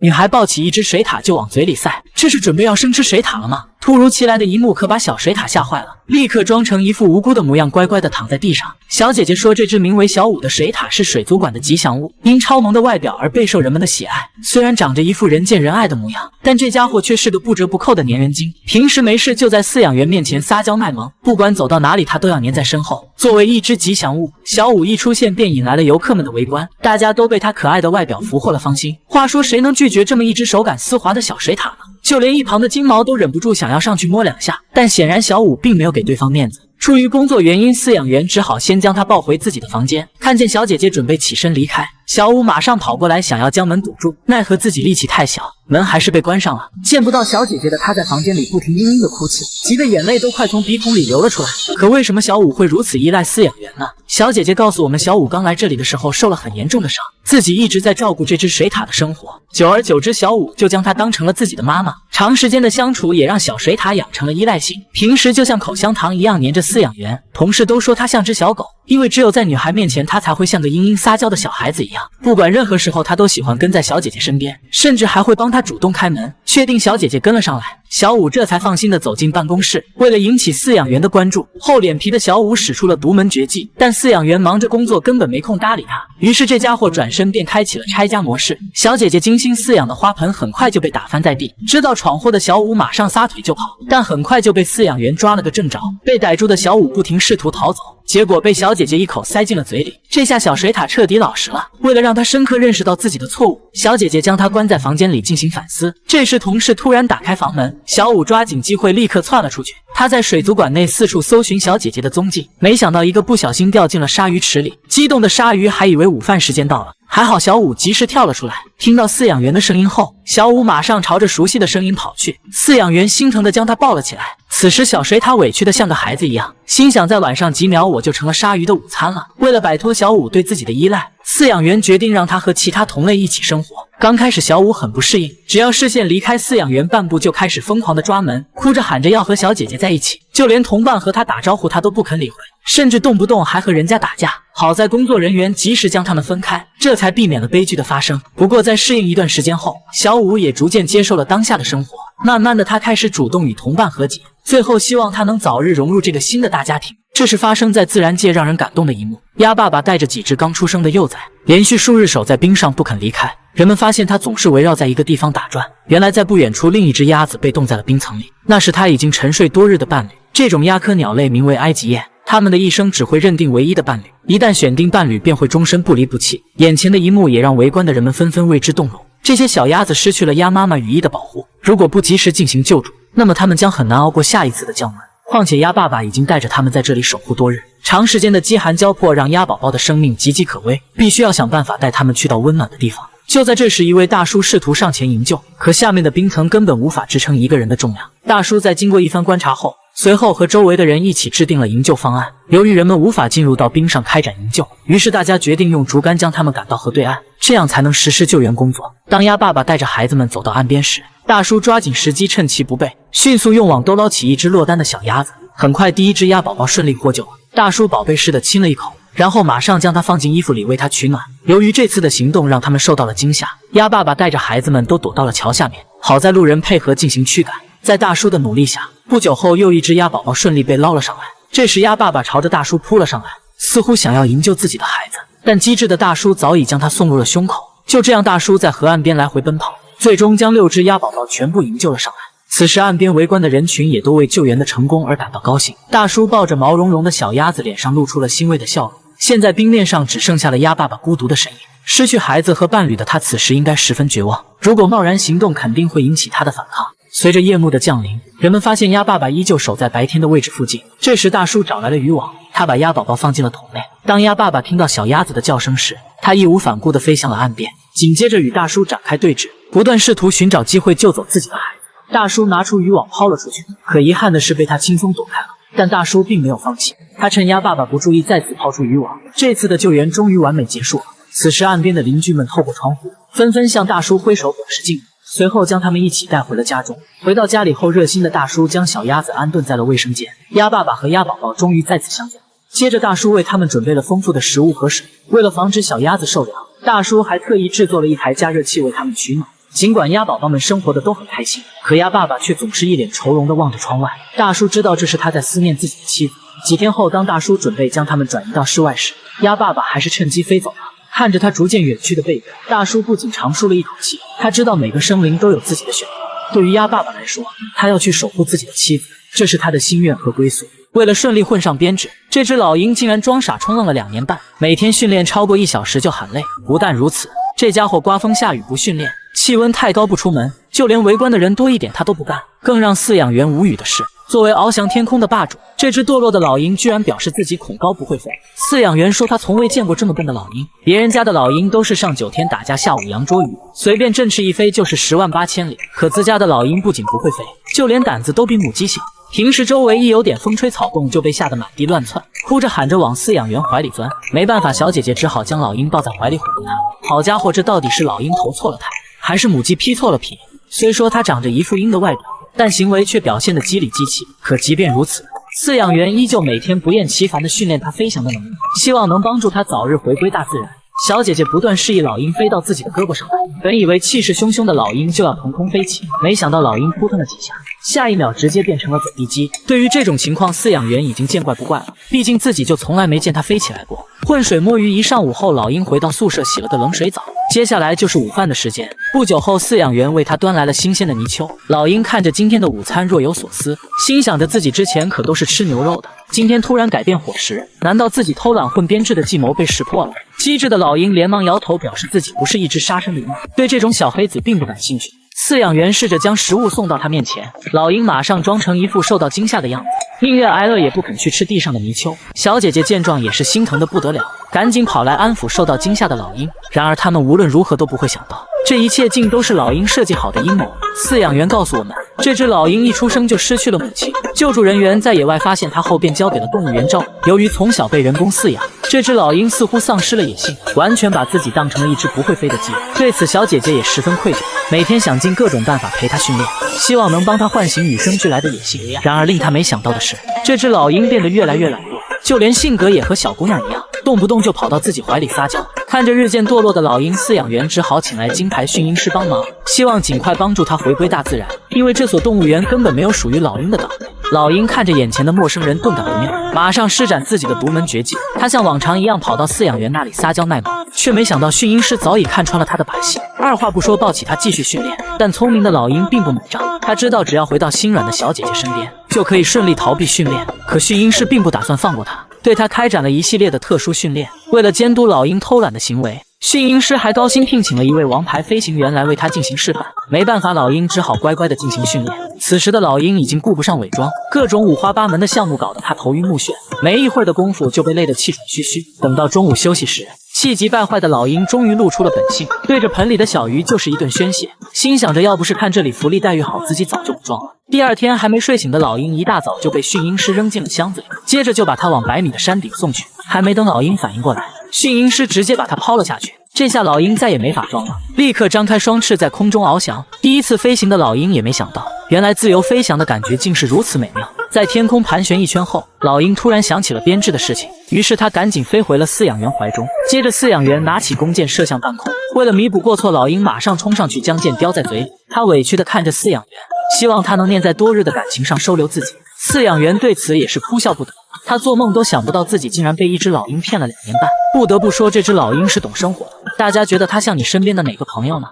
女孩抱起一只水獭就往嘴里塞，这是准备要生吃水獭了吗？突如其来的一幕可把小水獭吓坏了，立刻装成一副无辜的模样，乖乖地躺在地上。小姐姐说，这只名为小五的水獭是水族馆的吉祥物，因超萌的外表而备受人们的喜爱。虽然长着一副人见人爱的模样，但这家伙却是个不折不扣的粘人精，平时没事就在饲养员面前撒娇卖萌，不管走到哪里他都要粘在身后。作为一只吉祥物，小五一出现便引来了游客们的围观，大家都被他可爱的外表俘获了芳心。话说谁能拒绝这么一只手感丝滑的小水獭呢？就连一旁的金毛都忍不住想要上去摸两下，但显然小五并没有给对方面子。出于工作原因，饲养员只好先将他抱回自己的房间。看见小姐姐准备起身离开，小五马上跑过来想要将门堵住，奈何自己力气太小，门还是被关上了。见不到小姐姐的他在房间里不停嘤嘤的哭泣，急得眼泪都快从鼻孔里流了出来。可为什么小五会如此依赖饲养员呢？小姐姐告诉我们，小五刚来这里的时候受了很严重的伤，自己一直在照顾这只水獭的生活，久而久之，小五就将它当成了自己的妈妈。长时间的相处也让小水獭养成了依赖性，平时就像口香糖一样黏着饲养员。同事都说它像只小狗，因为只有在女孩面前，它才会像个嘤嘤撒娇的小孩子一样。不管任何时候，它都喜欢跟在小姐姐身边，甚至还会帮她主动开门。确定小姐姐跟了上来，小五这才放心的走进办公室。为了引起饲养员的关注，厚脸皮的小五使出了独门绝技，但饲养员忙着工作，根本没空搭理他。于是这家伙转身便开启了拆家模式。小姐姐精心饲养的花盆很快就被打翻在地，知道闯祸的小五马上撒腿就跑，但很快就被饲养员抓了个正着。被逮住的小五不停试图逃走，结果被小姐姐一口塞进了嘴里。这下小水獭彻底老实了。为了让他深刻认识到自己的错误，小姐姐将他关在房间里进行反思。这时同事突然打开房门，小五抓紧机会立刻窜了出去。他在水族馆内四处搜寻小姐姐的踪迹，没想到一个不小心掉进了鲨鱼池里，激动的鲨鱼还以为午饭时间到了，还好小五及时跳了出来。听到饲养员的声音后，小五马上朝着熟悉的声音跑去，饲养员心疼的将他抱了起来。此时小水獭委屈的像个孩子一样，心想在晚上几秒我就成了鲨鱼的午餐了。为了摆脱小五对自己的依赖，饲养员决定让他和其他同类一起生活。刚开始小五很不适应，只要视线离开饲养员半步就开始疯狂的抓门，哭着喊着要和小姐姐在一起，就连同伴和他打招呼他都不肯理会，甚至动不动还和人家打架。好在工作人员及时将他们分开，这才避免了悲剧的发生。不过在适应一段时间后，小五也逐渐接受了当下的生活，慢慢的他开始主动与同伴和解，最后希望他能早日融入这个新的大家庭。这是发生在自然界让人感动的一幕。鸭爸爸带着几只刚出生的幼崽，连续数日守在冰上不肯离开。人们发现它总是围绕在一个地方打转，原来在不远处另一只鸭子被冻在了冰层里，那是它已经沉睡多日的伴侣。这种鸭科鸟类名为埃及雁，它们的一生只会认定唯一的伴侣，一旦选定伴侣便会终身不离不弃。眼前的一幕也让围观的人们纷纷为之动容。这些小鸭子失去了鸭妈妈羽翼的保护，如果不及时进行救助，那么它们将很难熬过下一次的降温。况且鸭爸爸已经带着它们在这里守护多日，长时间的饥寒交迫让鸭宝宝的生命岌岌可危，必须要想办法带它们去到温暖的地方。就在这时，一位大叔试图上前营救，可下面的冰层根本无法支撑一个人的重量。大叔在经过一番观察后，随后和周围的人一起制定了营救方案。由于人们无法进入到冰上开展营救，于是大家决定用竹竿将他们赶到河对岸，这样才能实施救援工作。当鸭爸爸带着孩子们走到岸边时，大叔抓紧时机，趁其不备，迅速用网兜捞起一只落单的小鸭子。很快，第一只鸭宝宝顺利获救了。大叔宝贝似的亲了一口，然后马上将它放进衣服里为它取暖。由于这次的行动让他们受到了惊吓，鸭爸爸带着孩子们都躲到了桥下面。好在路人配合进行驱赶，在大叔的努力下，不久后又一只鸭宝宝顺利被捞了上来。这时鸭爸爸朝着大叔扑了上来，似乎想要营救自己的孩子，但机智的大叔早已将他送入了胸口。就这样，大叔在河岸边来回奔跑，最终将6只鸭宝宝全部营救了上来。此时岸边围观的人群也都为救援的成功而感到高兴。大叔抱着毛茸茸的小鸭子，脸上露出了欣慰的笑容。现在冰面上只剩下了鸭爸爸孤独的身影，失去孩子和伴侣的他此时应该十分绝望，如果贸然行动肯定会引起他的反抗。随着夜幕的降临，人们发现鸭爸爸依旧守在白天的位置附近。这时大叔找来了渔网，他把鸭宝宝放进了桶内。当鸭爸爸听到小鸭子的叫声时，他义无反顾地飞向了岸边，紧接着与大叔展开对峙，不断试图寻找机会救走自己的孩子。大叔拿出渔网抛了出去，可遗憾的是被他轻松躲开了。但大叔并没有放弃，他趁鸭爸爸不注意再次抛出渔网。这次的救援终于完美结束了。此时岸边的邻居们透过窗户纷纷向大叔挥手表示敬意，随后将他们一起带回了家中。回到家里后，热心的大叔将小鸭子安顿在了卫生间。鸭爸爸和鸭宝宝终于再次相见。接着大叔为他们准备了丰富的食物和水。为了防止小鸭子受凉，大叔还特意制作了一台加热器为他们取暖。尽管鸭宝宝们生活的都很开心，可鸭爸爸却总是一脸愁容地望着窗外。大叔知道这是他在思念自己的妻子。几天后，当大叔准备将他们转移到室外时，鸭爸爸还是趁机飞走了。看着他逐渐远去的背影，大叔不仅长舒了一口气。他知道每个生灵都有自己的选择，对于鸭爸爸来说，他要去守护自己的妻子，这是他的心愿和归宿。为了顺利混上编制，这只老鹰竟然装傻冲浪了2年半，每天训练超过1小时就喊累。不但如此，这家伙刮风下雨不训练，气温太高不出门，就连围观的人多一点他都不干。更让饲养员无语的是，作为翱翔天空的霸主，这只堕落的老鹰居然表示自己恐高不会飞。饲养员说他从未见过这么笨的老鹰，别人家的老鹰都是上9天打架下5洋捉鱼，随便振翅一飞就是10万8千里，可自家的老鹰不仅不会飞，就连胆子都比母鸡小。平时周围一有点风吹草动就被吓得满地乱窜，哭着喊着往饲养员怀里钻。没办法，小姐姐只好将老鹰抱在怀里哄着它。好家伙，这到底是老鹰投错了胎，还是母鸡劈错了皮？虽说它长着一副鹰的外表，但行为却表现得机里机气。可即便如此，饲养员依旧每天不厌其烦地训练它飞翔的能力，希望能帮助它早日回归大自然。小姐姐不断示意老鹰飞到自己的胳膊上来，本以为气势汹汹的老鹰就要腾空飞起，没想到老鹰扑腾了几下，下一秒直接变成了走地鸡。对于这种情况，饲养员已经见怪不怪了，毕竟自己就从来没见它飞起来过。浑水摸鱼一上午后，老鹰回到宿舍洗了个冷水澡，接下来就是午饭的时间。不久后，饲养员为它端来了新鲜的泥鳅。老鹰看着今天的午餐若有所思，心想着自己之前可都是吃牛肉的，今天突然改变伙食，难道自己偷懒混编制的计谋被识破了？机智的老鹰连忙摇头，表示自己不是一只杀生的鹰，对这种小黑子并不感兴趣。饲养员试着将食物送到他面前，老鹰马上装成一副受到惊吓的样子，宁愿挨饿也不肯去吃地上的泥鳅。小姐姐见状也是心疼得不得了，赶紧跑来安抚受到惊吓的老鹰。然而他们无论如何都不会想到，这一切竟都是老鹰设计好的阴谋。饲养员告诉我们，这只老鹰一出生就失去了母亲，救助人员在野外发现它后便交给了动物园照顾。由于从小被人工饲养，这只老鹰似乎丧失了野性，完全把自己当成了一只不会飞的鸡。对此，小姐姐也十分愧疚，每天想尽各种办法陪它训练，希望能帮它唤醒与生俱来的野性。然而令她没想到的是，这只老鹰变得越来越懒惰，就连性格也和小姑娘一样，动不动就跑到自己怀里撒娇。看着日渐堕落的老鹰，饲养员只好请来金牌驯鹰师帮忙，希望尽快帮助它回归大自然，因为这所动物园根本没有属于老鹰的岛。老鹰看着眼前的陌生人，顿感不妙，马上施展自己的独门绝技。他像往常一样跑到饲养员那里撒娇耐毛，却没想到驯鹰师早已看穿了他的把戏，二话不说抱起他继续训练。但聪明的老鹰并不买账，他知道只要回到心软的小姐姐身边，就可以顺利逃避训练。可驯鹰师并不打算放过他，对他开展了一系列的特殊训练。为了监督老鹰偷懒的行为，驯鹰师还高薪聘请了一位王牌飞行员来为他进行示范。没办法，老鹰只好乖乖地进行训练。此时的老鹰已经顾不上伪装，各种五花八门的项目搞得他头晕目眩，没一会儿的功夫就被累得气喘吁吁。等到中午休息时，气急败坏的老鹰终于露出了本性，对着盆里的小鱼就是一顿宣泄，心想着要不是看这里福利待遇好，自己早就武装了。第二天还没睡醒的老鹰一大早就被驯鹰师扔进了箱子里，接着就把它往100米的山顶送去。还没等老鹰反应过来，驯鹰师直接把它抛了下去。这下老鹰再也没法装了，立刻张开双翅在空中翱翔。第一次飞行的老鹰也没想到，原来自由飞翔的感觉竟是如此美妙。在天空盘旋一圈后，老鹰突然想起了编制的事情，于是他赶紧飞回了饲养员怀中。接着饲养员拿起弓箭射向半空，为了弥补过错，老鹰马上冲上去将箭叼在嘴里。他委屈地看着饲养员，希望他能念在多日的感情上收留自己。饲养员对此也是哭笑不得，他做梦都想不到自己竟然被一只老鹰骗了2年半。不得不说，这只老鹰是懂生活的。大家觉得它像你身边的哪个朋友呢？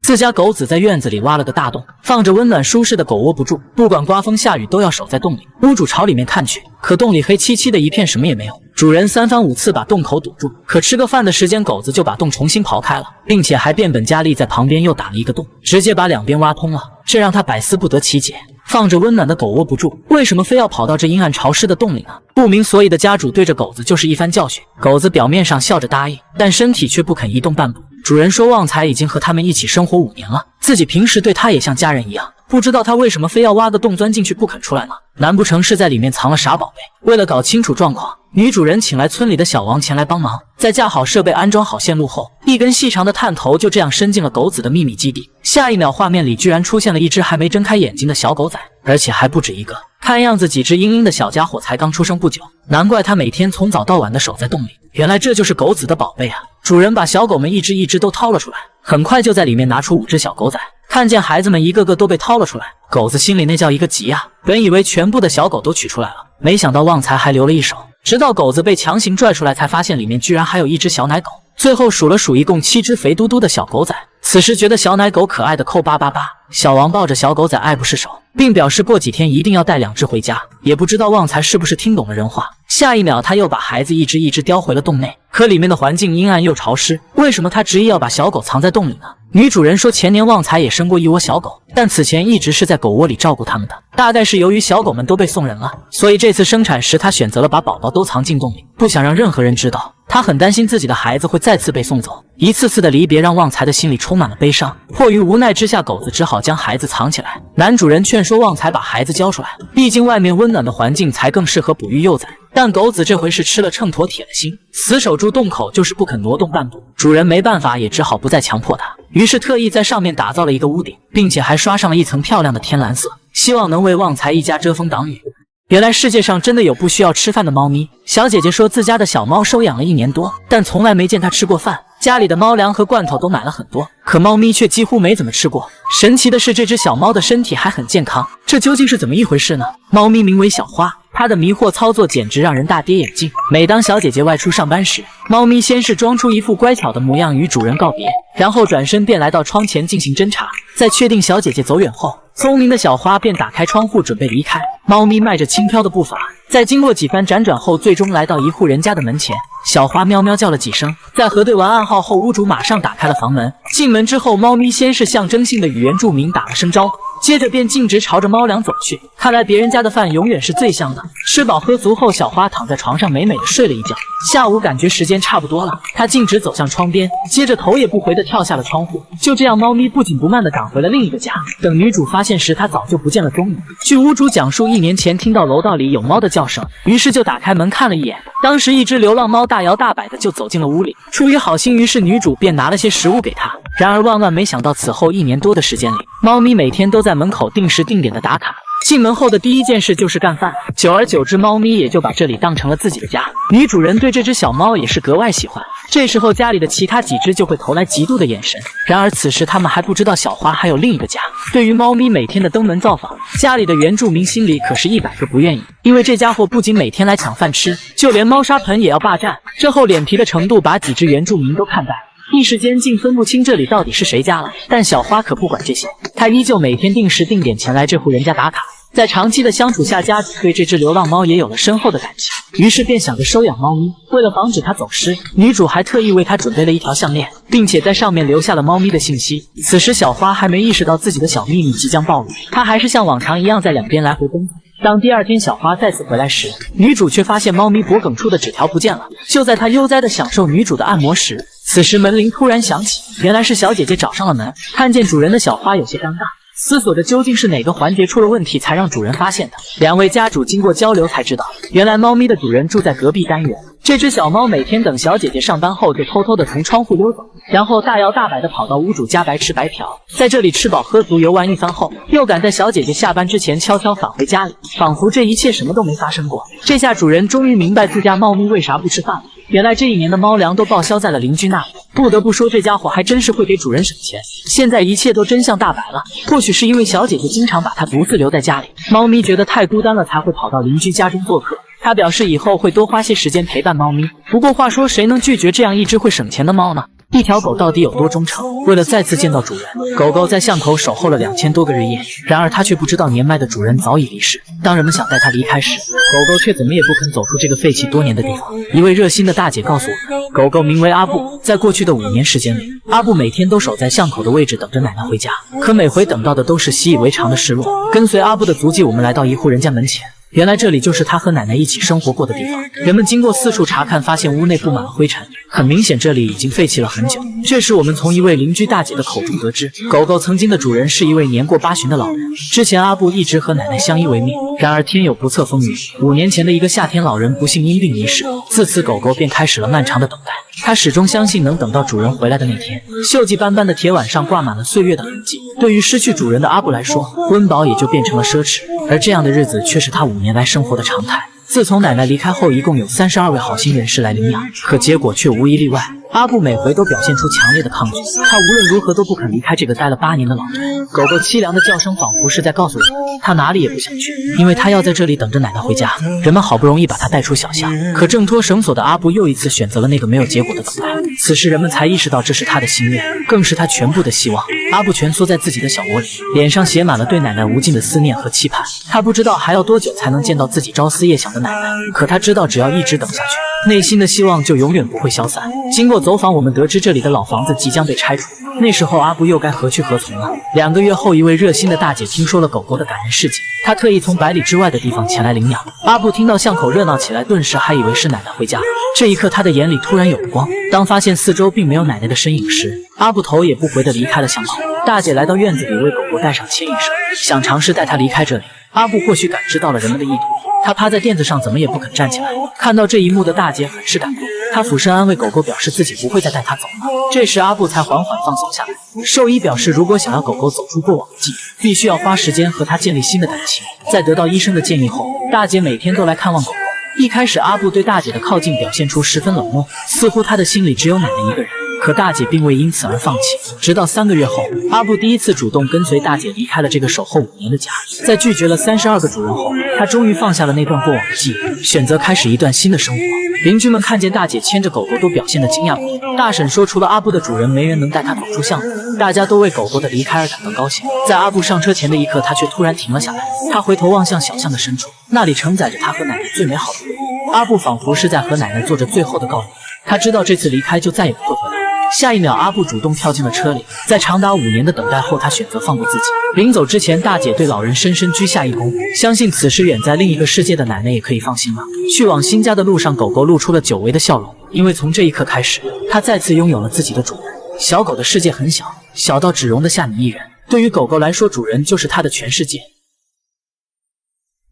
自家狗子在院子里挖了个大洞，放着温暖舒适的狗窝不住，不管刮风下雨都要守在洞里。屋主朝里面看去，可洞里黑漆漆的一片，什么也没有。主人3番5次把洞口堵住，可吃个饭的时间，狗子就把洞重新刨开了，并且还变本加厉，在旁边又打了一个洞，直接把2边挖通了。这让他百思不得其解。放着温暖的狗窝不住，为什么非要跑到这阴暗潮湿的洞里呢？不明所以的家主对着狗子就是一番教训。狗子表面上笑着答应，但身体却不肯移动半步。主人说旺财已经和他们一起生活5年了，自己平时对他也像家人一样，不知道他为什么非要挖个洞钻进去不肯出来呢？难不成是在里面藏了啥宝贝？为了搞清楚状况，女主人请来村里的小王前来帮忙，在架好设备、安装好线路后，一根细长的探头就这样伸进了狗子的秘密基地。下一秒，画面里居然出现了一只还没睁开眼睛的小狗仔，而且还不止一个。看样子几只嘤嘤的小家伙才刚出生不久，难怪它每天从早到晚的守在洞里。原来这就是狗子的宝贝啊！主人把小狗们一只一只都掏了出来，很快就在里面拿出5只小狗仔。看见孩子们一个个都被掏了出来，狗子心里那叫一个急啊！本以为全部的小狗都取出来了，没想到旺财还留了一手。直到狗子被强行拽出来，才发现里面居然还有一只小奶狗。最后数了数，一共7只肥嘟嘟的小狗仔。此时觉得小奶狗可爱的扣888，小王抱着小狗仔爱不释手，并表示过几天一定要带2只回家。也不知道旺财是不是听懂了人话，下一秒他又把孩子一只一只叼回了洞内。可里面的环境阴暗又潮湿，为什么他执意要把小狗藏在洞里呢？女主人说，前年旺财也生过一窝小狗，但此前一直是在狗窝里照顾它们的。大概是由于小狗们都被送人了，所以这次生产时他选择了把宝宝都藏进洞里，不想让任何人知道。他很担心自己的孩子会再次被送走，一次次的离别让旺财的心里充满了悲伤。迫于无奈之下，狗子只好将孩子藏起来。男主人劝说旺财把孩子交出来，毕竟外面温暖的环境才更适合哺育幼崽。但狗子这回是吃了秤砣铁了心，死守住洞口，就是不肯挪动半步。主人没办法，也只好不再强迫他，于是特意在上面打造了一个屋顶，并且还刷上了一层漂亮的天蓝色，希望能为旺财一家遮风挡雨。原来世界上真的有不需要吃饭的猫咪。小姐姐说自家的小猫收养了1年多，但从来没见它吃过饭，家里的猫粮和罐头都买了很多，可猫咪却几乎没怎么吃过。神奇的是，这只小猫的身体还很健康，这究竟是怎么一回事呢？猫咪名为小花，它的迷惑操作简直让人大跌眼镜。每当小姐姐外出上班时，猫咪先是装出一副乖巧的模样与主人告别，然后转身便来到窗前进行侦查。在确定小姐姐走远后，聪明的小花便打开窗户准备离开。猫咪迈着轻飘的步伐，在经过几番辗转后，最终来到一户人家的门前。小花喵喵叫了几声，在核对完暗号后，屋主马上打开了房门。进门之后，猫咪先是象征性的与原住民打了声招呼，接着便径直朝着猫粮走去。看来别人家的饭永远是最香的。吃饱喝足后，小花躺在床上美美的睡了一觉。下午感觉时间差不多了，她径直走向窗边，接着头也不回地跳下了窗户。就这样，猫咪不紧不慢地赶回了另一个家。等女主发现时，它早就不见了踪影。据屋主讲述，1年前听到楼道里有猫的叫声，于是就打开门看了一眼。当时一只流浪猫大摇大摆的就走进了屋里，出于好心，于是女主便拿了些食物给它。然而万万没想到，此后1年多的时间里，猫咪每天都在门口定时定点的打卡。进门后的第一件事就是干饭，久而久之，猫咪也就把这里当成了自己的家。女主人对这只小猫也是格外喜欢，这时候家里的其他几只就会投来嫉妒的眼神。然而此时他们还不知道小花还有另一个家。对于猫咪每天的登门造访，家里的原住民心里可是100个不愿意，因为这家伙不仅每天来抢饭吃，就连猫砂盆也要霸占。这厚脸皮的程度把几只原住民都看呆了，一时间竟分不清这里到底是谁家了。但小花可不管这些，她依旧每天定时定点前来这户人家打卡。在长期的相处下，家主对这只流浪猫也有了深厚的感情，于是便想着收养猫咪。为了防止它走失，女主还特意为它准备了一条项链，并且在上面留下了猫咪的信息。此时小花还没意识到自己的小秘密即将暴露，她还是像往常一样在两边来回奔走。当第2天小花再次回来时，女主却发现猫咪脖梗处的纸条不见了。就在她悠哉地享受女主的按摩时，此时门铃突然响起，原来是小姐姐找上了门。看见主人的小花有些尴尬，思索着究竟是哪个环节出了问题才让主人发现的。2位家主经过交流才知道，原来猫咪的主人住在隔壁单元。这只小猫每天等小姐姐上班后，就偷偷地从窗户溜走，然后大摇大摆地跑到屋主家白吃白嫖，在这里吃饱喝足游玩一番后，又赶在小姐姐下班之前悄悄返回家里，仿佛这一切什么都没发生过。这下主人终于明白自家猫咪为啥不吃饭了，原来这1年的猫粮都报销在了邻居那里。不得不说，这家伙还真是会给主人省钱。现在一切都真相大白了，或许是因为小姐姐经常把它独自留在家里，猫咪觉得太孤单了，才会跑到邻居家中做客。他表示以后会多花些时间陪伴猫咪。不过话说，谁能拒绝这样一只会省钱的猫呢？一条狗到底有多忠诚？为了再次见到主人，狗狗在巷口守候了2000多个日夜。然而它却不知道年迈的主人早已离世。当人们想带它离开时，狗狗却怎么也不肯走出这个废弃多年的地方。一位热心的大姐告诉我们，狗狗名为阿布，在过去的5年时间里，阿布每天都守在巷口的位置等着奶奶回家，可每回等到的都是习以为常的失落。跟随阿布的足迹，我们来到一户人家门前。原来这里就是他和奶奶一起生活过的地方。人们经过四处查看，发现屋内布满了灰尘，很明显这里已经废弃了很久。这时我们从一位邻居大姐的口中得知，狗狗曾经的主人是一位年过80的老人。之前阿布一直和奶奶相依为命，然而天有不测风云，5年前的一个夏天，老人不幸因病离世。自此狗狗便开始了漫长的等待，它始终相信能等到主人回来的那天。锈迹斑斑的铁碗上挂满了岁月的痕迹，对于失去主人的阿布来说，温饱也就变成了奢侈，而这样的日子却是他5年来生活的常态。自从奶奶离开后，一共有32位好心人士来领养，可结果却无一例外。阿布每回都表现出强烈的抗拒，他无论如何都不肯离开这个待了8年的老人。狗狗凄凉的叫声仿佛是在告诉人，他哪里也不想去，因为他要在这里等着奶奶回家。人们好不容易把他带出小巷，可挣脱绳索的阿布又一次选择了那个没有结果的等待。此时人们才意识到这是他的心愿，更是他全部的希望。阿布蜷缩在自己的小窝里，脸上写满了对奶奶无尽的思念和期盼。他不知道还要多久才能见到自己朝思夜想的奶奶，可他知道只要一直等下去，内心的希望就永远不会消散。经过走访，我们得知这里的老房子即将被拆除，那时候阿布又该何去何从了？2个月后，一位热心的大姐听说了狗狗的感人事迹，她特意从100里之外的地方前来领养。阿布听到巷口热闹起来，顿时还以为是奶奶回家了。这一刻，他的眼里突然有了光。当发现四周并没有奶奶的身影时，阿布头也不回地离开了巷口。大姐来到院子里，为狗狗戴上牵引绳，想尝试带它离开这里。阿布或许感知到了人们的意图，他趴在垫子上，怎么也不肯站起来。看到这一幕的大姐很是感动，她俯身安慰狗狗，表示自己不会再带它走了。这时阿布才缓缓放松下来。兽医表示，如果想要狗狗走出过往的记忆，必须要花时间和它建立新的感情。在得到医生的建议后，大姐每天都来看望狗狗。一开始阿布对大姐的靠近表现出十分冷漠，似乎他的心里只有奶奶一个人。可大姐并未因此而放弃，直到3个月后，阿布第一次主动跟随大姐离开了这个守候5年的家。在拒绝了32个主人后，他终于放下了那段过往的记忆，选择开始一段新的生活。邻居们看见大姐牵着狗狗都表现得惊讶不已。大婶说，除了阿布的主人，没人能带他走出巷子。大家都为狗狗的离开而感到高兴。在阿布上车前的一刻，他却突然停了下来。他回头望向小巷的深处，那里承载着他和奶奶最美好的回忆。阿布仿佛是在和奶奶做着最后的告别。他知道这次离开就再也不会回来。下一秒，阿布主动跳进了车里。在长达5年的等待后，他选择放过自己。临走之前，大姐对老人深深鞠下一躬，相信此时远在另一个世界的奶奶也可以放心了。去往新家的路上，狗狗露出了久违的笑容，因为从这一刻开始，它再次拥有了自己的主人。小狗的世界很小，小到只容得下你一人。对于狗狗来说，主人就是它的全世界。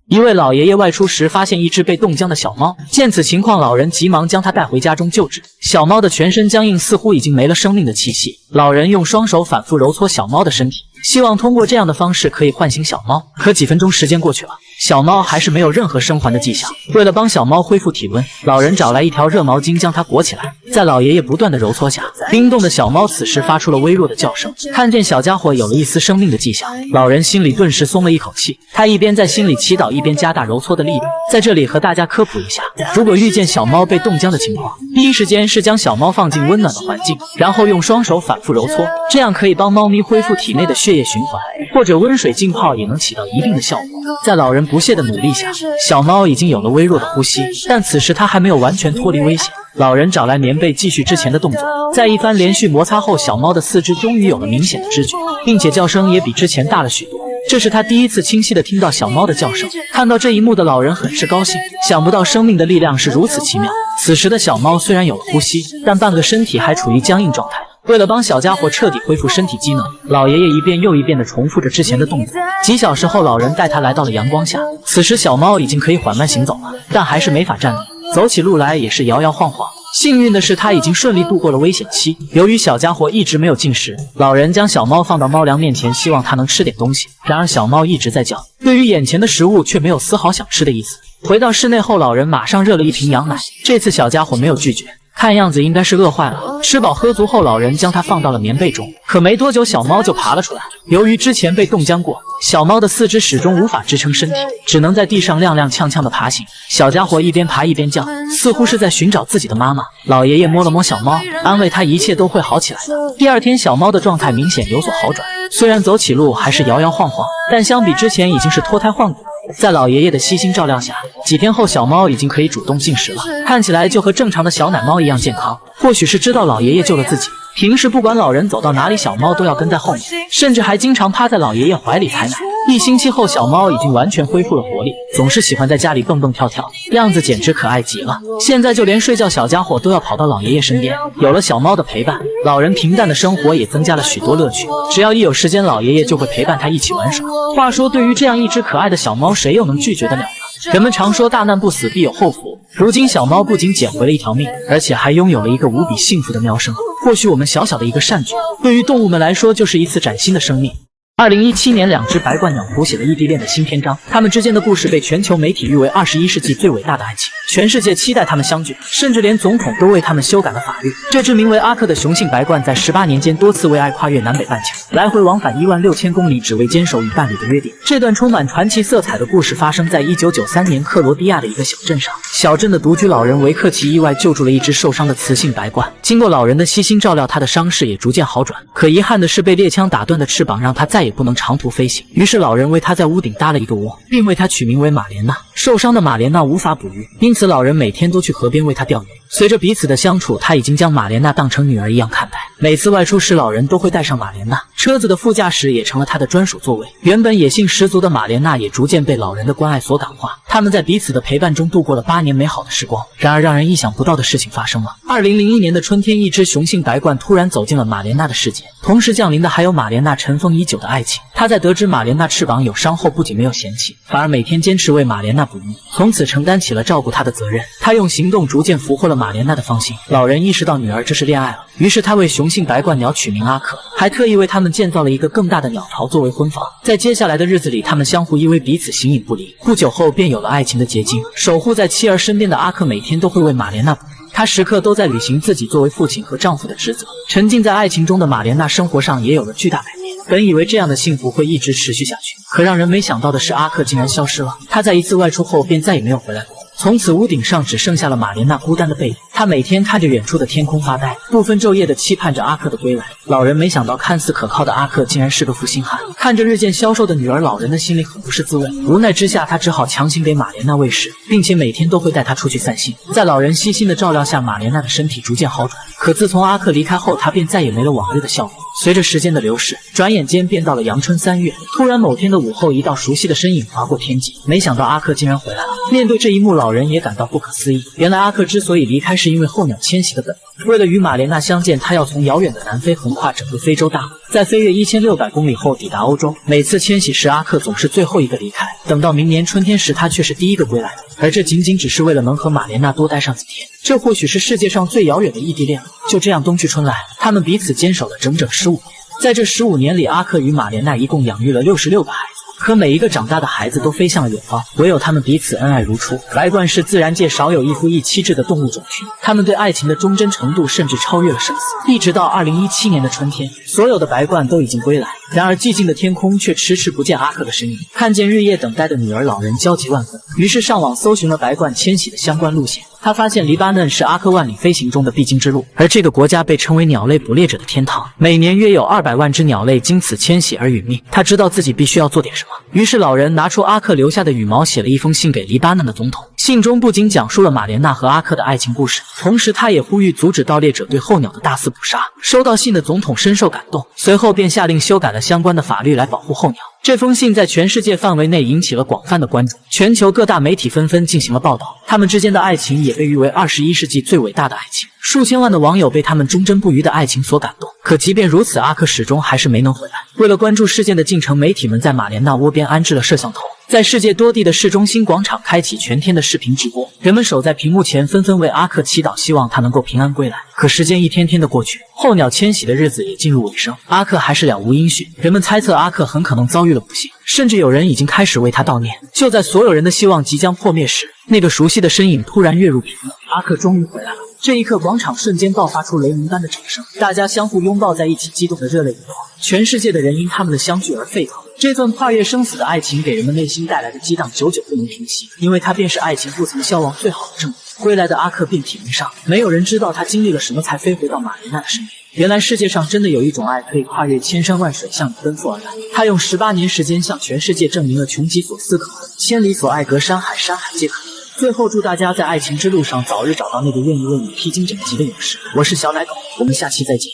一位老爷爷外出时发现一只被冻僵的小猫，见此情况，老人急忙将它带回家中救治。小猫的全身僵硬，似乎已经没了生命的气息。老人用双手反复揉搓小猫的身体，希望通过这样的方式可以唤醒小猫。可几分钟时间过去了，小猫还是没有任何生还的迹象。为了帮小猫恢复体温，老人找来一条热毛巾将它裹起来。在老爷爷不断的揉搓下，冰冻的小猫此时发出了微弱的叫声。看见小家伙有了一丝生命的迹象，老人心里顿时松了一口气。他一边在心里祈祷，一边加大揉搓的力度。在这里和大家科普一下，如果遇见小猫被冻僵的情况，第一时间是将小猫放进温暖的环境，然后用双手反复揉搓，这样可以帮猫咪恢复体内的血液循环，或者温水浸泡也能起到一定的效果。在老人不懈的努力下，小猫已经有了微弱的呼吸，但此时它还没有完全脱离危险。老人找来棉被继续之前的动作，在一番连续摩擦后，小猫的四肢终于有了明显的知觉，并且叫声也比之前大了许多。这是他第一次清晰地听到小猫的叫声。看到这一幕的老人很是高兴，想不到生命的力量是如此奇妙。此时的小猫虽然有了呼吸，但半个身体还处于僵硬状态。为了帮小家伙彻底恢复身体机能，老爷爷一遍又一遍地重复着之前的动作。几小时后，老人带他来到了阳光下。此时小猫已经可以缓慢行走了，但还是没法站立，走起路来也是摇摇晃晃。幸运的是，他已经顺利度过了危险期。由于小家伙一直没有进食，老人将小猫放到猫粮面前，希望它能吃点东西。然而小猫一直在叫，对于眼前的食物却没有丝毫想吃的意思。回到室内后，老人马上热了一瓶羊奶。这次小家伙没有拒绝，看样子应该是饿坏了。吃饱喝足后，老人将它放到了棉被中。可没多久，小猫就爬了出来。由于之前被冻僵过，小猫的四肢始终无法支撑身体，只能在地上踉踉跄跄地爬行。小家伙一边爬一边叫，似乎是在寻找自己的妈妈。老爷爷摸了摸小猫，安慰它一切都会好起来的。第二天，小猫的状态明显有所好转，虽然走起路还是摇摇晃晃，但相比之前已经是脱胎换骨。在老爷爷的悉心照料下，几天后小猫已经可以主动进食了，看起来就和正常的小奶猫一样健康。或许是知道老爷爷救了自己，平时不管老人走到哪里，小猫都要跟在后面，甚至还经常趴在老爷爷怀里抬奶。1星期后，小猫已经完全恢复了活力，总是喜欢在家里蹦蹦跳跳，样子简直可爱极了。现在就连睡觉小家伙都要跑到老爷爷身边。有了小猫的陪伴，老人平淡的生活也增加了许多乐趣。只要一有时间，老爷爷就会陪伴他一起玩耍。话说，对于这样一只可爱的小猫，谁又能拒绝得了呢？人们常说大难不死必有后福，如今小猫不仅捡回了一条命，而且还拥有了一个无比幸福的喵声。或许我们小小的一个善举，对于动物们来说就是一次崭新的生命。2017年，2只白鹳鸟谱写了异地恋的新篇章，它们之间的故事被全球媒体誉为21世纪最伟大的爱情，全世界期待它们相聚，甚至连总统都为它们修改了法律。这只名为阿克的雄性白鹳在18年间多次为爱跨越南北半球，来回往返16000公里，只为坚守与伴侣的约定。这段充满传奇色彩的故事发生在1993年克罗地亚的一个小镇上，小镇的独居老人维克奇意外救助了一只受伤的雌性白鹳，经过老人的悉心照料，他的伤势也逐渐好转。可遗憾的是，被猎枪打断的翅膀让他再也不能长途飞行，于是老人为他在屋顶搭了一个窝，并为他取名为马莲娜。受伤的马莲娜无法捕鱼，因此老人每天都去河边为她钓鱼。随着彼此的相处，他已经将马莲娜当成女儿一样看待。每次外出时，老人都会带上马莲娜，车子的副驾驶也成了他的专属座位。原本野性十足的马莲娜也逐渐被老人的关爱所感化，他们在彼此的陪伴中度过了8年美好的时光。然而，让人意想不到的事情发生了。2001年的春天，一只雄性白鹳突然走进了马莲娜的世界，同时降临的还有马莲娜尘封已久的爱情。他在得知马莲娜翅膀有伤后，不仅没有嫌弃，反而每天坚持为马莲娜捕鱼，从此承担起了照顾她的责任。他用行动逐渐俘获了马莲娜的芳心。老人意识到女儿这是恋爱了，于是他为雄性白鹳鸟取名阿克，还特意为他们建造了一个更大的鸟巢作为婚房。在接下来的日子里，他们相互依偎，彼此形影不离。不久后，便有了爱情的结晶。守护在妻儿身边的阿克每天都会为马莲娜捕鱼，他时刻都在履行自己作为父亲和丈夫的职责。沉浸在爱情中的马莲娜生活上也有了巨大改变。本以为这样的幸福会一直持续下去，可让人没想到的是，阿克竟然消失了。他在一次外出后便再也没有回来过。从此屋顶上只剩下了马莲娜孤单的背影，她每天看着远处的天空发呆，不分昼夜地期盼着阿克的归来。老人没想到，看似可靠的阿克竟然是个负心汉。看着日渐消瘦的女儿，老人的心里很不是滋味。无奈之下，他只好强行给马莲娜喂食，并且每天都会带她出去散心。在老人悉心的照料下，马莲娜的身体逐渐好转。可自从阿克离开后，她便再也没了往日的笑容。随着时间的流逝，转眼间便到了阳春3月。突然某天的午后，一道熟悉的身影划过天际，没想到阿克竟然回来了。面对这一幕，老人也感到不可思议。原来阿克之所以离开，是因为候鸟迁徙的本能。为了与马莲娜相见，他要从遥远的南非横跨整个非洲大陆，在飞越1600公里后抵达欧洲。每次迁徙时，阿克总是最后一个离开，等到明年春天时，他却是第一个归来的。而这仅仅只是为了能和马莲娜多待上几天。这或许是世界上最遥远的异地恋了。就这样，冬去春来，他们彼此坚守了整整15年。在这15年里，阿克与马莲娜一共养育了66个孩子。可每一个长大的孩子都飞向了远方，唯有他们彼此恩爱如初。白鹳是自然界少有一夫一妻制的动物种群，他们对爱情的忠贞程度甚至超越了生死。一直到2017年的春天，所有的白鹳都已经归来，然而寂静的天空却迟迟不见阿克的身影。看见日夜等待的女儿，老人焦急万分，于是上网搜寻了白鹳迁徙的相关路线。他发现黎巴嫩是阿克万里飞行中的必经之路，而这个国家被称为鸟类捕猎者的天堂，每年约有200万只鸟类经此迁徙而殒命。他知道自己必须要做点什么，于是老人拿出阿克留下的羽毛，写了一封信给黎巴嫩的总统。信中不仅讲述了马莲娜和阿克的爱情故事，同时他也呼吁阻止盗猎者对候鸟的大肆捕杀。收到信的总统深受感动，随后便下令修改了相关的法律来保护候鸟。这封信在全世界范围内引起了广泛的关注，全球各大媒体纷纷进行了报道，他们之间的爱情也被誉为21世纪最伟大的爱情。数千万的网友被他们忠贞不渝的爱情所感动。可即便如此，阿克始终还是没能回来。为了关注事件的进程，媒体们在马莲娜窝边安置了摄像头，在世界多地的市中心广场开启全天的视频直播，人们守在屏幕前纷纷为阿克祈祷，希望他能够平安归来。可时间一天天的过去，候鸟迁徙的日子也进入尾声，阿克还是了无音讯。人们猜测阿克很可能遭遇了不幸，甚至有人已经开始为他悼念。就在所有人的希望即将破灭时，那个熟悉的身影突然跃入屏幕，阿克终于回来了。这一刻，广场瞬间爆发出雷鸣般的掌声，大家相互拥抱在一起，激动的热泪盈眶。全世界的人因他们的相聚而沸腾。这份跨越生死的爱情给人们内心带来的激荡久久不能平息，因为它便是爱情不曾消亡最好的证明。归来的阿克遍体鳞伤，没有人知道他经历了什么才飞回到马莲娜的身边。原来世界上真的有一种爱可以跨越千山万水向你奔赴而来。他用18年时间向全世界证明了穷极所思可得，千里所爱隔山海，山海皆可得。最后祝大家在爱情之路上早日找到那个愿意为你披荆斩棘的勇士。我是小奶狗，我们下期再见。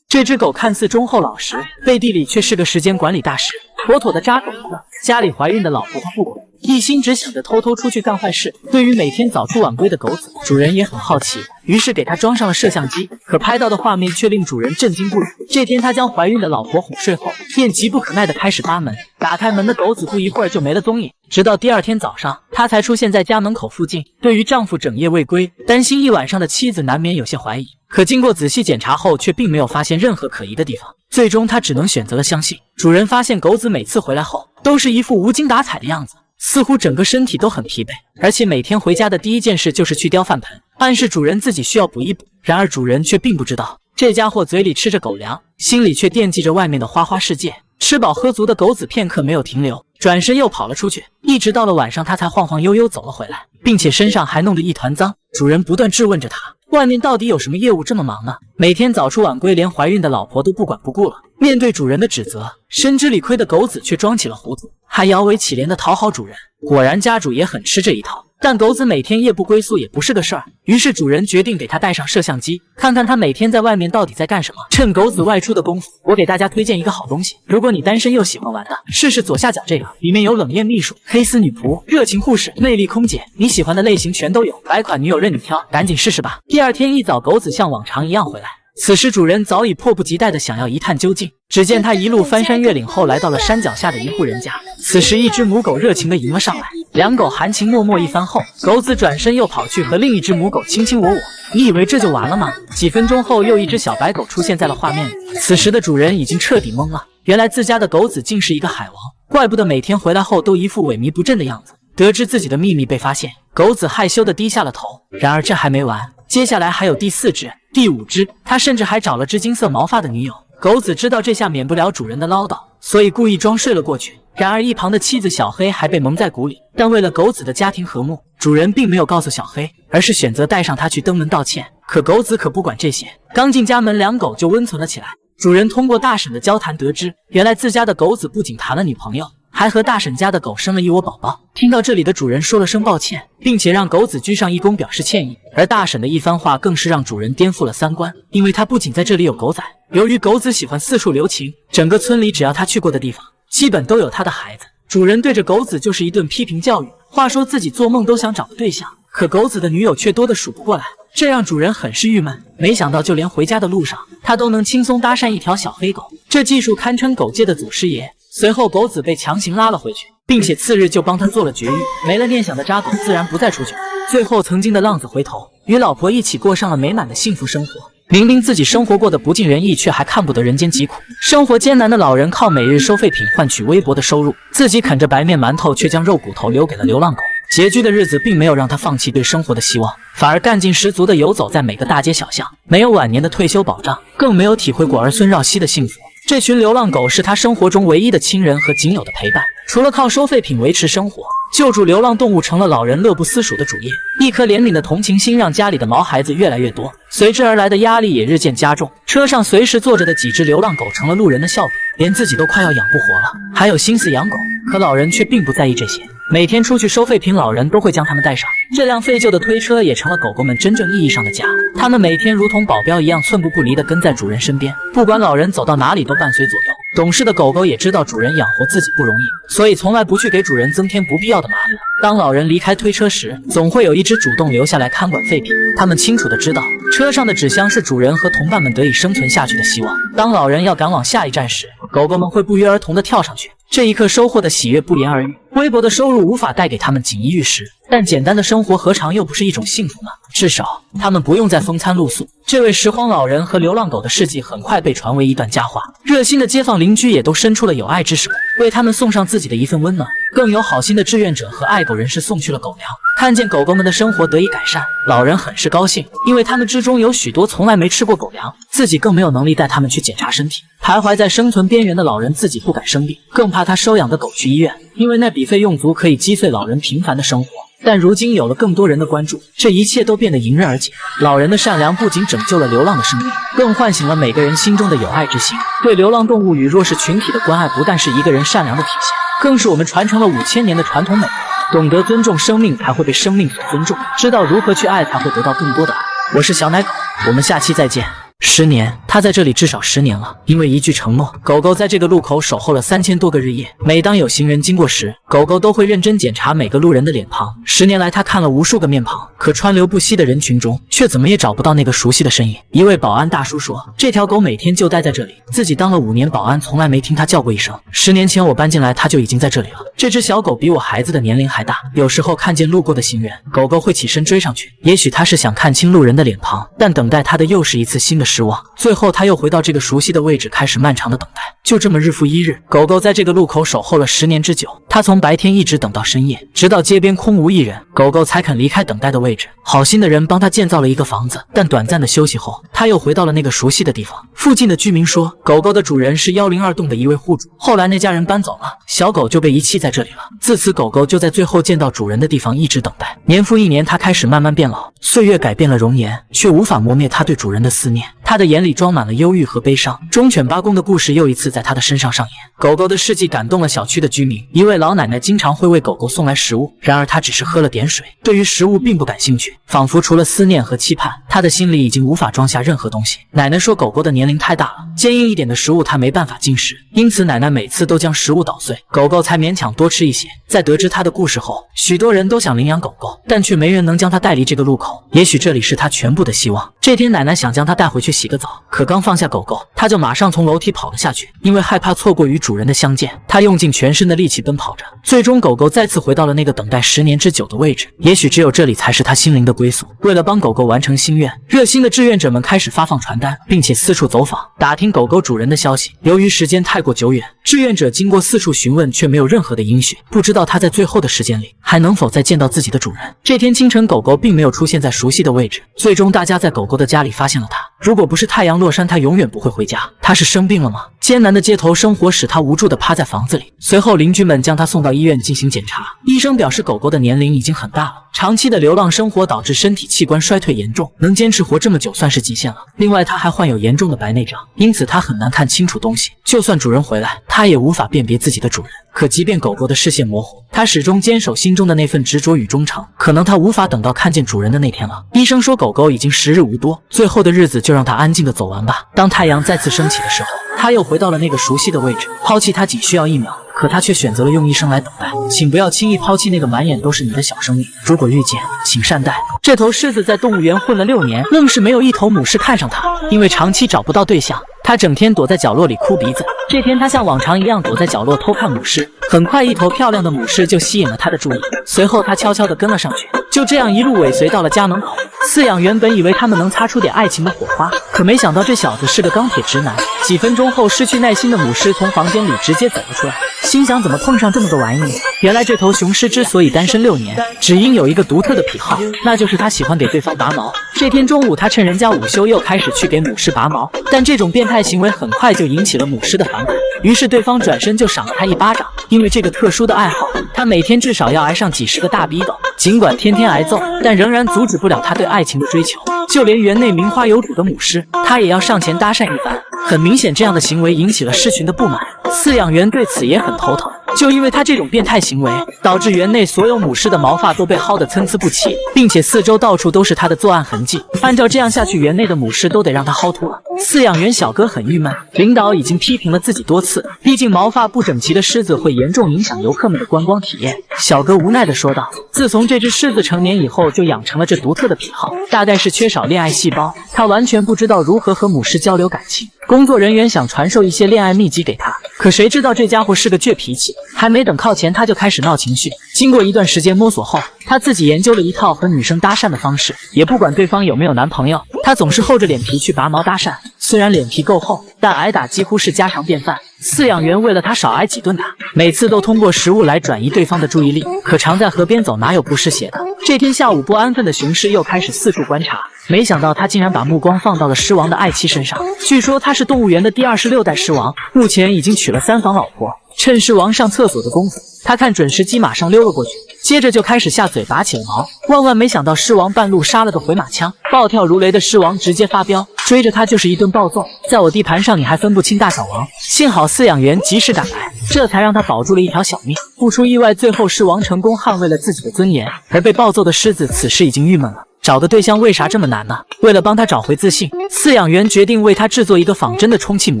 这只狗看似忠厚老实，背地里却是个时间管理大师。妥妥的渣狗子。家里怀孕的老婆他不管，一心只想着偷偷出去干坏事。对于每天早出晚归的狗子，主人也很好奇，于是给他装上了摄像机。可拍到的画面却令主人震惊不已。这天，他将怀孕的老婆哄睡后，便急不可耐地开始扒门。打开门的狗子不一会儿就没了踪影，直到第二天早上，他才出现在家门口附近。对于丈夫整夜未归，担心一晚上的妻子难免有些怀疑。可经过仔细检查后，却并没有发现任何可疑的地方。最终，他只能选择了相信。主人发现狗子每次回来后，都是一副无精打采的样子，似乎整个身体都很疲惫，而且每天回家的第一件事就是去叼饭盆，暗示主人自己需要补一补。然而主人却并不知道，这家伙嘴里吃着狗粮，心里却惦记着外面的花花世界。吃饱喝足的狗子片刻没有停留，转身又跑了出去，一直到了晚上，他才晃晃悠悠走了回来，并且身上还弄得一团脏。主人不断质问着他，外面到底有什么业务这么忙呢？每天早出晚归，连怀孕的老婆都不管不顾了。面对主人的指责，深知理亏的狗子却装起了糊涂，还摇尾乞怜地讨好主人。果然家主也很吃这一套，但狗子每天夜不归宿也不是个事儿，于是主人决定给他带上摄像机，看看他每天在外面到底在干什么。趁狗子外出的功夫，我给大家推荐一个好东西，如果你单身又喜欢玩的，试试左下角这个，里面有冷艳秘书、黑丝女仆、热情护士、魅力空姐，你喜欢的类型全都有，百款女友任你挑，赶紧试试吧。第二天一早，狗子像往常一样回来，此时主人早已迫不及待地想要一探究竟。只见他一路翻山越岭后来到了山脚下的一户人家，此时一只母狗热情地迎了上来，两狗含情脉脉一番后，狗子转身又跑去和另一只母狗卿卿我我。你以为这就完了吗？几分钟后，又一只小白狗出现在了画面里。此时的主人已经彻底懵了，原来自家的狗子竟是一个海王，怪不得每天回来后都一副萎靡不振的样子。得知自己的秘密被发现，狗子害羞地低下了头。然而这还没完，接下来还有第4只、第5只，他甚至还找了只金色毛发的女友。狗子知道这下免不了主人的唠叨，所以故意装睡了过去。然而一旁的妻子小黑还被蒙在鼓里，但为了狗子的家庭和睦，主人并没有告诉小黑，而是选择带上他去登门道歉。可狗子可不管这些，刚进家门，两狗就温存了起来。主人通过大婶的交谈得知，原来自家的狗子不仅谈了女朋友，还和大婶家的狗生了一窝宝宝。听到这里的主人说了声抱歉，并且让狗子鞠上一躬表示歉意。而大婶的一番话更是让主人颠覆了三观，因为他不仅在这里有狗仔，由于狗子喜欢四处留情，整个村里只要他去过的地方，基本都有他的孩子。主人对着狗子就是一顿批评教育，话说自己做梦都想找个对象，可狗子的女友却多得数不过来，这让主人很是郁闷。没想到就连回家的路上，他都能轻松搭讪一条小黑狗，这技术堪称狗界的祖师爷。随后狗子被强行拉了回去，并且次日就帮他做了绝育。没了念想的渣狗自然不再出去。最后曾经的浪子回头，与老婆一起过上了美满的幸福生活。明明自己生活过得不尽人意，却还看不得人间疾苦。生活艰难的老人靠每日收废品换取微薄的收入，自己啃着白面馒头，却将肉骨头留给了流浪狗。拮据的日子并没有让他放弃对生活的希望，反而干劲十足地游走在每个大街小巷，没有晚年的退休保障，更没有体会过儿孙绕膝的幸福。这群流浪狗是他生活中唯一的亲人和仅有的陪伴，除了靠收废品维持生活，救助流浪动物成了老人乐不思蜀的主业。一颗怜悯的同情心让家里的毛孩子越来越多，随之而来的压力也日渐加重。车上随时坐着的几只流浪狗成了路人的笑柄，连自己都快要养不活了，还有心思养狗。可老人却并不在意这些，每天出去收废品，老人都会将他们带上。这辆废旧的推车也成了狗狗们真正意义上的家，他们每天如同保镖一样，寸步不离地跟在主人身边，不管老人走到哪里都伴随左右。懂事的狗狗也知道主人养活自己不容易，所以从来不去给主人增添不必要的麻烦。当老人离开推车时，总会有一只主动留下来看管废品。他们清楚地知道，车上的纸箱是主人和同伴们得以生存下去的希望。当老人要赶往下一站时，狗狗们会不约而同地跳上去。这一刻收获的喜悦不言而喻。微薄的收入无法带给他们锦衣玉食，但简单的生活何尝又不是一种幸福呢？至少他们不用再风餐露宿。这位拾荒老人和流浪狗的事迹很快被传为一段佳话，热心的街坊邻居也都伸出了友爱之手，为他们送上自己的一份温暖。更有好心的志愿者和爱狗人士送去了狗粮。看见狗狗们的生活得以改善，老人很是高兴，因为他们之中有许多从来没吃过狗粮，自己更没有能力带他们去检查身体。徘徊在生存边缘的老人自己不敢生病，更怕他收养的狗去医院，因为那笔费用足可以击碎老人平凡的生活。但如今有了更多人的关注，这一切都变得迎刃而解。老人的善良不仅拯救了流浪的生命，更唤醒了每个人心中的友爱之心。对流浪动物与弱势群体的关爱，不但是一个人善良的体现，更是我们传承了5000年的传统美德。懂得尊重生命，才会被生命所尊重；知道如何去爱，才会得到更多的爱。我是小奶狗，我们下期再见。10年，他在这里至少10年了。因为一句承诺，狗狗在这个路口守候了3000多个日夜。每当有行人经过时，狗狗都会认真检查每个路人的脸庞。10年来，他看了无数个面庞，可川流不息的人群中，却怎么也找不到那个熟悉的身影。一位保安大叔说，这条狗每天就待在这里，自己当了5年保安，从来没听它叫过一声。10年前我搬进来，它就已经在这里了。这只小狗比我孩子的年龄还大，有时候看见路过的行人，狗狗会起身追上去。也许它是想看清路人的脸庞，但等待它的又是一次新的失望。最后，它又回到这个熟悉的位置，开始漫长的等待。就这么日复一日，狗狗在这个路口守候了10年之久。它从白天一直等到深夜，直到街边空无一人，狗狗才肯离开等待的位置。好心的人帮它建造了一个房子，但短暂的休息后，它又回到了那个熟悉的地方。附近的居民说，狗狗的主人是102栋的一位户主，后来那家人搬走了，小狗就被遗弃在这里了。自此，狗狗就在最后见到主人的地方一直等待。年复一年，它开始慢慢变老，岁月改变了容颜，却无法磨灭它对主人的思念。它的眼里装满了忧郁和悲伤。忠犬八公的故事又一次在它的身上上演。狗狗的事迹感动了小区的居民，一位老奶奶经常会为狗狗送来食物，然而她只是喝了点水，对于食物并不感兴趣，仿佛除了思念和期盼，她的心里已经无法装下任何东西。奶奶说，狗狗的年龄太大了，坚硬一点的食物它没办法进食，因此奶奶每次都将食物捣碎，狗狗才勉强多吃一些。在得知她的故事后，许多人都想领养狗狗，但却没人能将它带离这个路口。也许这里是它全部的希望。这天，奶奶想将它带回去洗个澡，可刚放下狗狗，它就马上从楼梯跑了下去。因为害怕错过与主人的相见，它用尽全身的力气奔跑着。最终，狗狗再次回到了那个等待10年之久的位置。也许只有这里才是它心灵的归宿。为了帮狗狗完成心愿，热心的志愿者们开始发放传单，并且四处走访，打听狗狗主人的消息。由于时间太过久远，志愿者经过四处询问，却没有任何的音讯，不知道它在最后的时间里还能否再见到自己的主人。这天清晨，狗狗并没有出现在熟悉的位置。最终，大家在狗狗的家里发现了它。如果不是太阳落山，它永远不会回家。它是生病了吗？艰难的街头生活使它无助地趴在房子里。随后，邻居们将它送到医院进行检查。医生表示，狗狗的年龄已经很大了，长期的流浪生活导致身体器官衰退严重，能坚持活这么久算是极限了。另外，它还患有严重的白内障，因此它很难看清楚东西。就算主人回来，它也无法辨别自己的主人。可即便狗狗的视线模糊，它始终坚守心中的那份执着与忠诚。可能它无法等到看见主人的那天了。医生说，狗狗已经时日无多，最后的日子就让它安静地走完吧。当太阳再次升起的时候，它又回到了那个熟悉的位置。抛弃它仅需要1秒，可它却选择了用一生来等待。请不要轻易抛弃那个满眼都是你的小生命，如果遇见，请善待。这头狮子在动物园混了6年，愣是没有一头母狮看上它。因为长期找不到对象，它整天躲在角落里哭鼻子。这天，它像往常一样躲在角落偷看母狮。很快，一头漂亮的母狮就吸引了它的注意。随后，它悄悄地跟了上去，就这样一路尾随到了家门口。饲养员本以为他们能擦出点爱情的火花，可没想到这小子是个钢铁直男。几分钟后，失去耐心的母狮从房间里直接走了出来，心想怎么碰上这么个玩意？原来这头雄狮之所以单身6年，只因有一个独特的癖好，那就是他喜欢给对方拔毛。这天中午，他趁人家午休又开始去给母狮拔毛，但这种变态行为很快就引起了母狮的反感，于是对方转身就赏了他一巴掌。因为这个特殊的爱好，他每天至少要挨上几十个大逼斗。尽管天天挨揍，但仍然阻止不了他对爱情的追求。就连园内名花有主的母狮，他也要上前搭讪一番。很明显，这样的行为引起了狮群的不满。饲养员对此也很头疼，就因为他这种变态行为，导致园内所有母狮的毛发都被薅得参差不齐，并且四周到处都是他的作案痕迹。按照这样下去，园内的母狮都得让他薅秃了。饲养员小哥很郁闷，领导已经批评了自己多次，毕竟毛发不整齐的狮子会严重影响游客们的观光体验。小哥无奈地说道，自从这只狮子成年以后，就养成了这独特的癖好，大概是缺少恋爱细胞，他完全不知道如何和母狮交流感情。工作人员想传授一些恋爱秘籍给他，可谁知道这家伙是个倔脾气，还没等靠前他就开始闹情绪。经过一段时间摸索后，他自己研究了一套和女生搭讪的方式，也不管对方有没有男朋友，他总是厚着脸皮去拔毛搭讪。虽然脸皮够厚，但挨打几乎是家常便饭。饲养员为了他少挨几顿打，每次都通过食物来转移对方的注意力。可常在河边走，哪有不湿鞋的？这天下午，不安分的雄狮又开始四处观察，没想到他竟然把目光放到了狮王的爱妻身上。据说他是动物园的第26代狮王，目前已经娶了3房老婆。趁狮王上厕所的功夫，他看准时机马上溜了过去，接着就开始下嘴拔起了毛。万万没想到，狮王半路杀了个回马枪，暴跳如雷的狮王直接发飙，追着他就是一顿暴揍。在我地盘上你还分不清大小王，幸好饲养员及时赶来，这才让他保住了一条小命。不出意外，最后狮王成功捍卫了自己的尊严，而被暴揍的狮子此时已经郁闷了。找个对象为啥这么难呢？为了帮他找回自信，饲养员决定为他制作一个仿真的充气母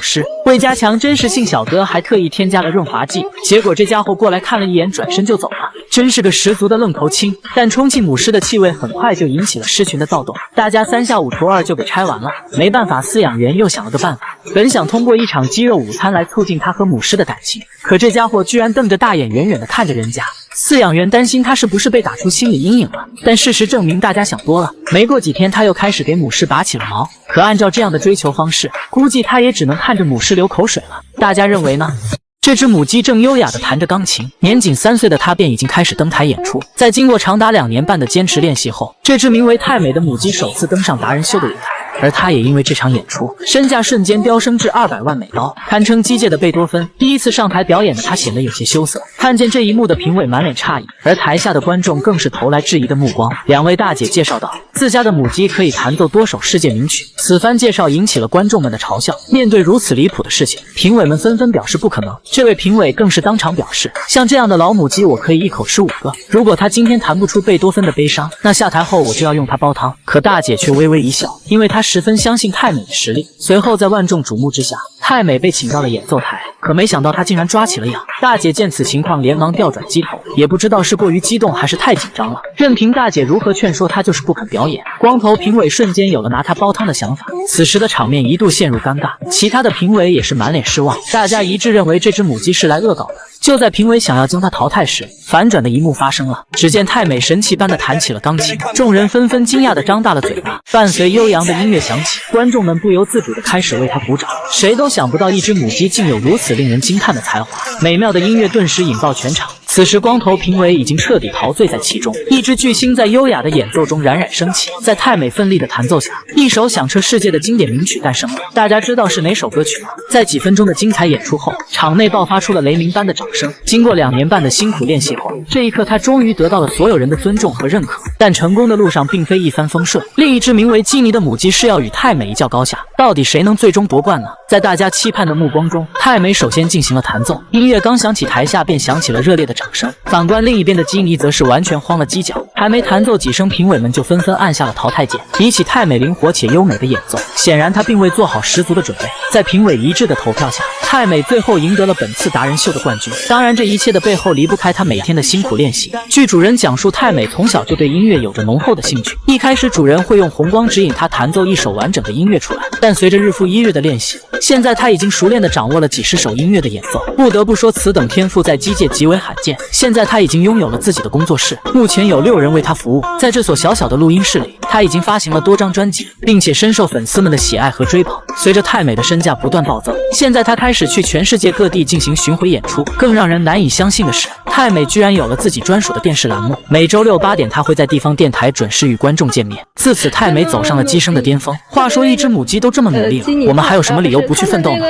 狮。为加强真实性，小哥还特意添加了润滑剂。结果这家伙过来看了一眼，转身就走了，真是个十足的愣头青。但充气母狮的气味很快就引起了狮群的躁动，大家3下5除2就给拆完了。没办法，饲养员又想了个办法，本想通过一场鸡肉午餐来促进他和母狮的感情，可这家伙居然瞪着大眼远远地看着人家。饲养员担心他是不是被打出心理阴影了，但事实证明大家想多了。没过几天，他又开始给母狮拔起了毛，可按照这样的追求方式，估计他也只能看着母狮流口水了。大家认为呢？这只母鸡正优雅地弹着钢琴，年仅3岁的它便已经开始登台演出。在经过长达2年半的坚持练习后，这只名为泰美的母鸡首次登上达人秀的舞台。而他也因为这场演出，身价瞬间飙升至200万美刀，堪称机界的贝多芬。第一次上台表演的他显得有些羞涩，看见这一幕的评委满脸诧异，而台下的观众更是投来质疑的目光。2位大姐介绍道，自家的母鸡可以弹奏多首世界名曲。此番介绍引起了观众们的嘲笑。面对如此离谱的事情，评委们纷纷表示不可能。这位评委更是当场表示，像这样的老母鸡，我可以一口吃5个。如果他今天弹不出贝多芬的悲伤，那下台后我就要用它煲汤。可大姐却微微一笑，因为她十分相信泰美的实力。随后在万众瞩目之下，泰美被请到了演奏台，可没想到她竟然抓起了痒。大姐见此情况，连忙调转机头，也不知道是过于激动还是太紧张了，任凭大姐如何劝说，她就是不肯表演。光头评委瞬间有了拿她煲汤的想法，此时的场面一度陷入尴尬，其他的评委也是满脸失望，大家一致认为这只母鸡是来恶搞的。就在评委想要将它淘汰时，反转的一幕发生了。只见泰美神奇般的弹起了钢琴，众人纷纷惊讶的张大了嘴巴。伴随悠扬的音乐响起，观众们不由自主的开始为她鼓掌。谁都想不到一只母鸡竟有如此令人惊叹的才华，美妙的音乐顿时引爆全场。此时光头评委已经彻底陶醉在其中，一只巨星在优雅的演奏中冉冉升起。在泰美奋力的弹奏下，一首响彻世界的经典名曲诞生了。大家知道是哪首歌曲吗？在几分钟的精彩演出后，场内爆发出了雷鸣般的掌声。经过2年半的辛苦练习后，这一刻他终于得到了所有人的尊重和认可。但成功的路上并非一帆风顺，另一只名为基尼的母鸡是要与泰美一较高下。到底谁能最终夺冠呢？在大家期盼的目光中，泰美首先进行了弹奏，音乐刚响起，台下便响起了热烈的掌声。反观另一边的基尼则是完全慌了鸡脚，还没弹奏几声，评委们就纷纷按下了淘汰键。比起泰美灵活且优美的演奏，显然他并未做好十足的准备。在评委一致的投票下，泰美最后赢得了本次达人秀的冠军。当然，这一切的背后离不开他每天的辛苦练习。据主人讲述，泰美从小就对音乐有着浓厚的兴趣。一开始主人会用红光指引他弹奏一首完整的音乐出来，但随着日复一日的练习，现在他已经熟练地掌握了几十首音乐的演奏。不得不说，此等天赋在机界极为罕见。现在他已经拥有了自己的工作室，目前有6人为他服务。在这所小小的录音室里，他已经发行了多张专辑，并且深受粉丝们的喜爱和追捧。随着泰美的身价不断暴增，现在他开始去全世界各地进行巡回演出。更让人难以相信的是，泰美居然有了自己专属的电视栏目，每周6、8点他会在地方电台准时与观众见面。自此，泰美走上了鸡生的巅峰。话说，一只母鸡都这么努力了，我们还有什么理由不去奋斗呢？